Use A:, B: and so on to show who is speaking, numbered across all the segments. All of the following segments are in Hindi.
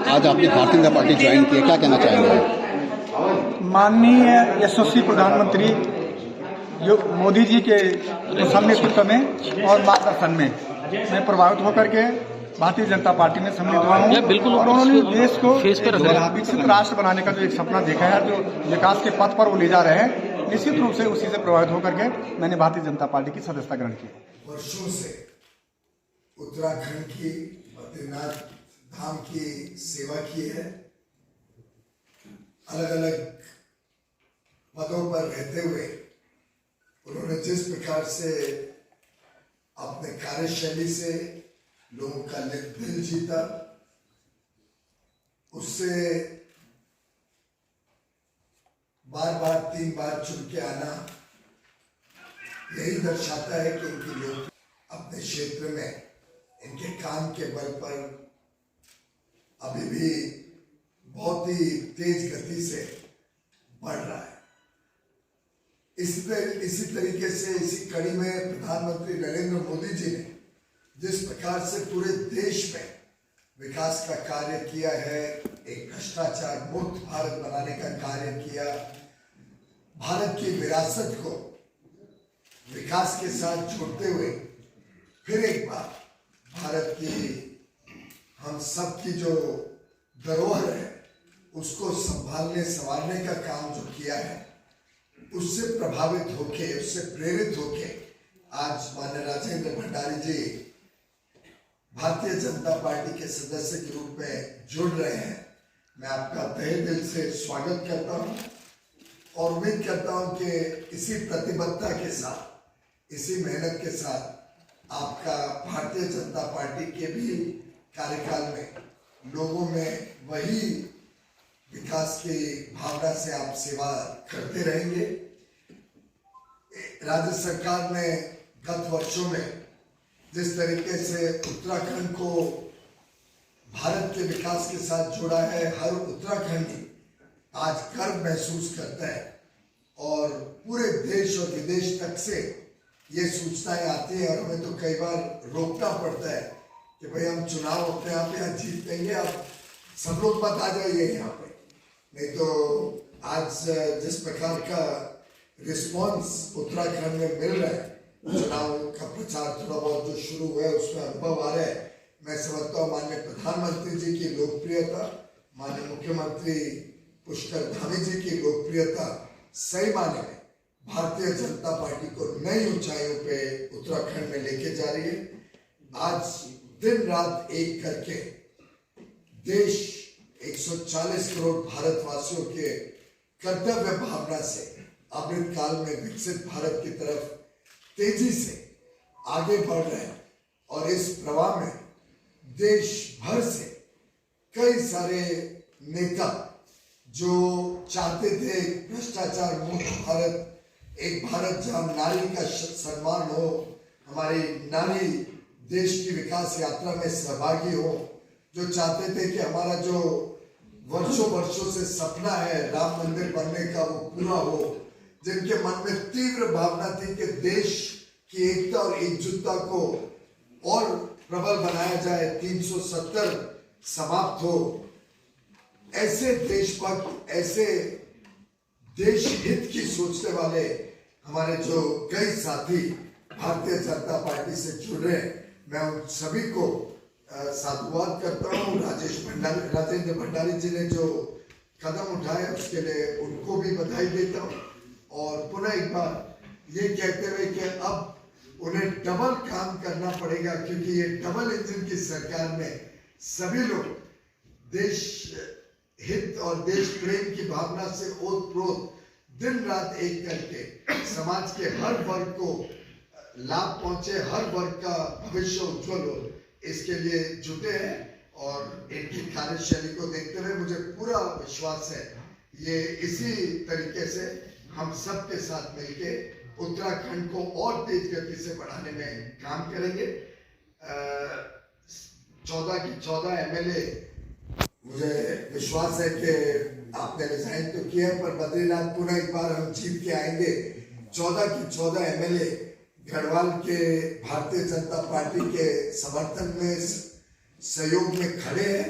A: आज आपने भारतीय जनता पार्टी ज्वाइन की है, क्या कहना चाहेंगे?
B: माननीय यशस्वी प्रधानमंत्री मोदी जी के कुशल नेतृत्व में और मार्गदर्शन में मैं प्रभावित होकर के भारतीय जनता पार्टी में सम्मिलित हुआ हूँ और उन्होंने देश को विकसित राष्ट्र बनाने का जो एक सपना देखा है, जो विकास के पथ पर वो ले जा रहे हैं, निश्चित रूप से उसी से प्रभावित होकर के मैंने भारतीय जनता पार्टी की सदस्यता ग्रहण की।
C: वर्षों से उत्तराखंड की बद्रीनाथ धाम की सेवा की है। अलग अलग पदों पर रहते हुए उन्होंने जिस प्रकार से अपने कार्यशैली से लोगों का दिल जीता, उससे बार बार 3 बार चुन के आना यही दर्शाता है कि इनके लोग अपने क्षेत्र में इनके काम के बल पर अभी भी बहुत ही तेज गति से बढ़ रहा है। इसी तरीके से इसी कड़ी में प्रधानमंत्री नरेंद्र मोदी जी ने जिस प्रकार से पूरे देश में विकास का कार्य किया है, एक भ्रष्टाचार मुक्त भारत बनाने का कार्य किया, भारत की विरासत को विकास के साथ जोड़ते हुए फिर एक बार भारत की हम सब की जो धरोहर है उसको संभालने संवारने का काम जो किया है, उससे प्रभावित होके, उससे प्रेरित होके आज माननीय राजेंद्र भंडारी जी भारतीय जनता पार्टी के सदस्य के रूप में जुड़ रहे हैं। मैं आपका तहे दिल से स्वागत करता हूं और उम्मीद करता हूं कि इसी प्रतिबद्धता के साथ, इसी मेहनत के साथ आपका भारतीय जनता पार्टी के भी कार्यकाल में लोगों में वही विकास की भावना से आप सेवा करते रहेंगे। राज्य सरकार ने गत वर्षों में जिस तरीके से उत्तराखंड को भारत के विकास के साथ जोड़ा है, हर उत्तराखंडी आज गर्व महसूस करता है और पूरे देश और विदेश तक से ये सूचनाएं आती है और हमें तो कई बार रोकना पड़ता है कि भाई हम चुनाव अपने आप यहाँ जीत लेंगे, आप सब लोग मत आ जाइए यहाँ पे, नहीं तो आज जिस प्रकार का रिस्पॉन्स उत्तराखंड में मिल रहा है, चुनाव का प्रचार थोड़ा बहुत जो शुरू हुआ है उसमें अनुभव आ रहा है। मैं समझता हूँ माननीय प्रधानमंत्री जी की लोकप्रियता, माननीय मुख्यमंत्री पुष्कर धामी जी की लोकप्रियता सही माने में भारतीय जनता पार्टी को नई ऊंचाइयों पे उत्तराखंड में लेके जा रही है। आज दिन रात एक करके देश 140 करोड़ भारतवासियों के कर्तव्य भावना से अमृत काल में विकसित भारत की तरफ तेजी से आगे बढ़ रहे हैं और इस प्रवाह में देश भर से कई सारे नेता जो चाहते थे भ्रष्टाचार मुक्त भारत, एक भारत जहां नारी का सम्मान हो, हमारी नारी देश की विकास यात्रा में सहभागी हो, जो चाहते थे कि हमारा जो वर्षों से सपना है राम मंदिर बनने का वो पूरा हो, जिनके मन में तीव्र भावना थी कि देश की एकता और एकजुटता को और प्रबल बनाया जाए, 370 समाप्त हो, ऐसे देशभक्त, ऐसे देश हित की सोचने वाले हमारे जो कई साथी भारतीय जनता पार्टी से जुड़ रहे हैं, मैं उन सभी को साधुवाद करता हूँ। राजेंद्र भंडारी जी ने जो कदम उठाए उसके लिए उनको भी बधाई देता हूँ और पुनः एक बार ये कहते हुए कि अब उन्हें डबल काम करना पड़ेगा, क्योंकि ये डबल इंजन की सरकार में सभी लोग देश हित और देश प्रेम की भावना से ओतप्रोत दिन रात एक करके समाज के हर वर्ग को लाभ पहुंचे, हर वर्ग का भविष्य उज्जवल हो, इसके लिए जुटे हैं और इनकी कार्यशैली को देखते हुए मुझे पूरा विश्वास है ये इसी तरीके से हम सब के साथ मिलके उत्तराखंड को और तेज गति से बढ़ाने में काम करेंगे। 14 की 14 एमएलए मुझे विश्वास है कि आपने रिजाइन तो किया है, पर बद्रीनाथ पुनः एक बार हम जीत के आएंगे। 14 की 14 एमएलए गढ़वाल के भारतीय जनता पार्टी के समर्थन में सहयोग में खड़े हैं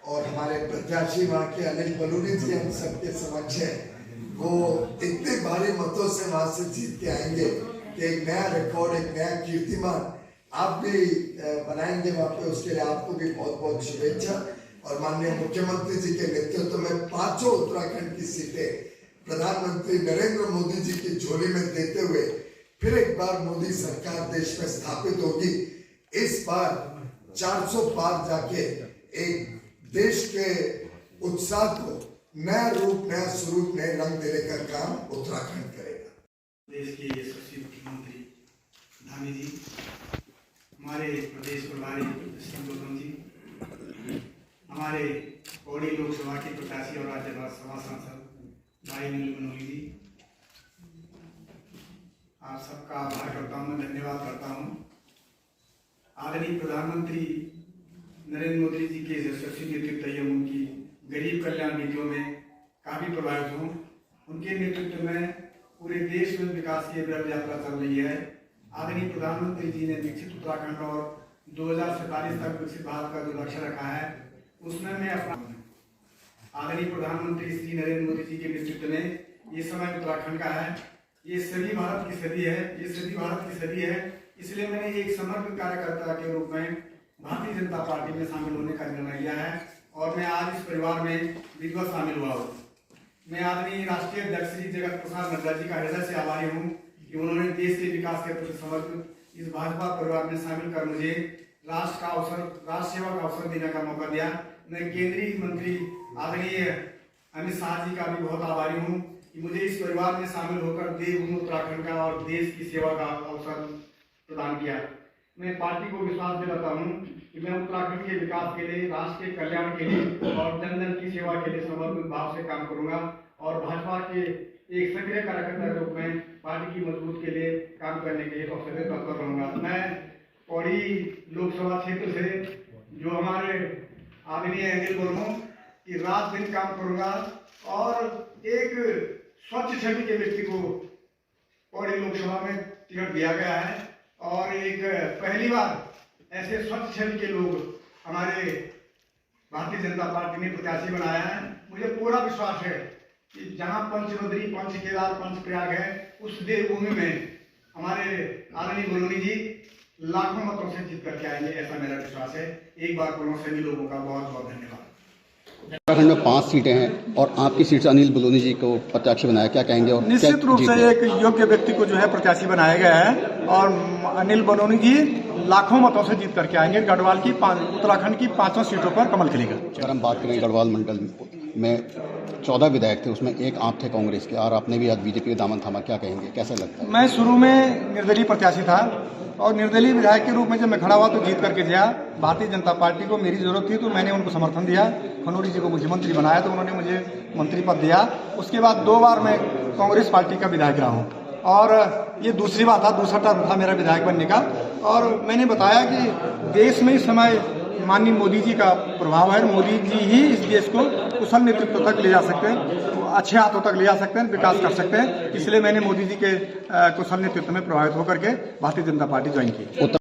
C: और हमारे प्रत्याशी वहाँ के अनिल बलूनी जी हम सबके समक्ष हैं। वो इतने भारी मतों से वहां से जीत के आएंगे कि एक नया रिकॉर्ड, एक नया कीर्तिमान आप भी बनाएंगे वहाँ पे। उसके लिए आपको भी बहुत बहुत शुभेच्छा। और माननीय मुख्यमंत्री जी के नेतृत्व में 5 उत्तराखंड की सीटें प्रधानमंत्री नरेंद्र मोदी जी की झोली में देते हुए फिर एक बार मोदी सरकार देश में स्थापित होगी। इस बार 400 पार जाके एक देश के उत्साह को नया रूप, नया स्वरूप, नए रंग देने का काम उत्तराखंड करेगा।
D: देश के यशस्वी मुख्यमंत्री धामी जी, हमारे प्रदेश प्रभारी गौतम जी, हमारे पौड़ी लोकसभा के प्रत्याशी और राज्यसभा सांसद भाई अनिल बलूनी जी, आप सबका आभार करता हूँ, मैं धन्यवाद करता हूँ। आदरणीय प्रधानमंत्री नरेंद्र मोदी जी के यशस्वी नेतृत्व एवं उनकी गरीब कल्याण नीतियों में काफी प्रभावित हूँ। उनके नेतृत्व में पूरे देश में विकास की अविरल यात्रा चल रही है। आदरणीय प्रधानमंत्री जी ने विकसित उत्तराखंड और 2047 तक विकसित भारत का जो लक्ष्य रखा है, उसमें मैं अपना आदरणीय प्रधानमंत्री श्री नरेंद्र मोदी जी के नेतृत्व में ये समय उत्तराखंड का है। ये सभी भारत की सदी है, ये सभी भारत की सदी है। इसलिए मैंने एक समर्पित कार्यकर्ता के रूप में भारतीय जनता पार्टी में शामिल होने का निर्णय लिया है और मैं आज इस परिवार में विधिवत शामिल हुआ हूँ। मैं आदरणीय राष्ट्रीय अध्यक्ष श्री जगत प्रसाद नड्डा जी का हृदय से आभारी हूँ कि उन्होंने देश के विकास के प्रति समर्पित इस भाजपा परिवार में शामिल कर मुझे राष्ट्र सेवा का अवसर देने का मौका दिया। मैं केंद्रीय मंत्री आदरणीय अमित शाह जी का भी बहुत आभारी हूँ कि मुझे इस परिवार में शामिल होकर देवभूमि उत्तराखंड का और देश की सेवा का अवसर प्रदान किया। मैं पार्टी को विश्वास दिलाता हूँ कि मैं उत्तराखंड के विकास के लिए, राष्ट्र के कल्याण के लिए और जन जन की सेवा के लिए समर्पित भाव से काम करूंगा और भाजपा के एक सक्रिय कार्यकर्ता के रूप में पार्टी की मजबूत के लिए काम करने के लिए सदैव तत्पर रहूंगा। मैं पौड़ी लोकसभा क्षेत्र से जो हमारे आदरणीय अनिल बलूनी की रात दिन काम करूंगा और एक स्वच्छ छवि के व्यक्ति को पौड़ी लोकसभा में टिकट दिया गया है और एक पहली बार ऐसे स्वच्छ छवि के लोग हमारे भारतीय जनता पार्टी ने प्रत्याशी बनाया है। मुझे पूरा विश्वास है कि जहां पंचनदी, पंच केदार, पंच प्रयाग है, उस देवभूमि में हमारे आदरणीय बलूनी जी लाखों मतों से जीत करके आएंगे, ऐसा मेरा विश्वास है। एक बार पुनः सभी लोगों का बहुत बहुत धन्यवाद।
A: उत्तराखंड में 5 सीटें हैं और आपकी सीट से अनिल बलूनी जी को प्रत्याशी बनाया, क्या कहेंगे? और
B: निश्चित रूप से एक योग्य व्यक्ति को जो है प्रत्याशी बनाया गया है और अनिल बलूनी जी लाखों मतों से जीत करके आएंगे। गढ़वाल की उत्तराखंड की 5 सीटों पर कमल खिलेगा।
A: अगर हम बात करें गढ़वाल मंडल में 14 विधायक थे, उसमें एक आप थे कांग्रेस के और आपने भी आज बीजेपी का दामन थामा, क्या कहेंगे, कैसा लगता है?
B: मैं शुरू में निर्दलीय प्रत्याशी था और निर्दलीय विधायक के रूप में जब मैं खड़ा हुआ तो जीत करके गया। भारतीय जनता पार्टी को मेरी जरूरत थी तो मैंने उनको समर्थन दिया। खनौरी जी को मुख्यमंत्री बनाया तो उन्होंने मुझे मंत्री पद दिया। उसके बाद 2 बार मैं कांग्रेस पार्टी का विधायक रहा हूँ और ये दूसरी बात था, दूसरा टर्म था मेरा विधायक बनने का। और मैंने बताया कि देश में इस समय माननीय मोदी जी का प्रभाव है। मोदी जी ही इस देश को कुशल नेतृत्व तक ले जा सकते हैं, अच्छे हाथों तक ले जा सकते हैं, विकास कर सकते हैं। इसलिए मैंने मोदी जी के कुशल नेतृत्व में प्रभावित होकर के भारतीय जनता पार्टी ज्वाइन की।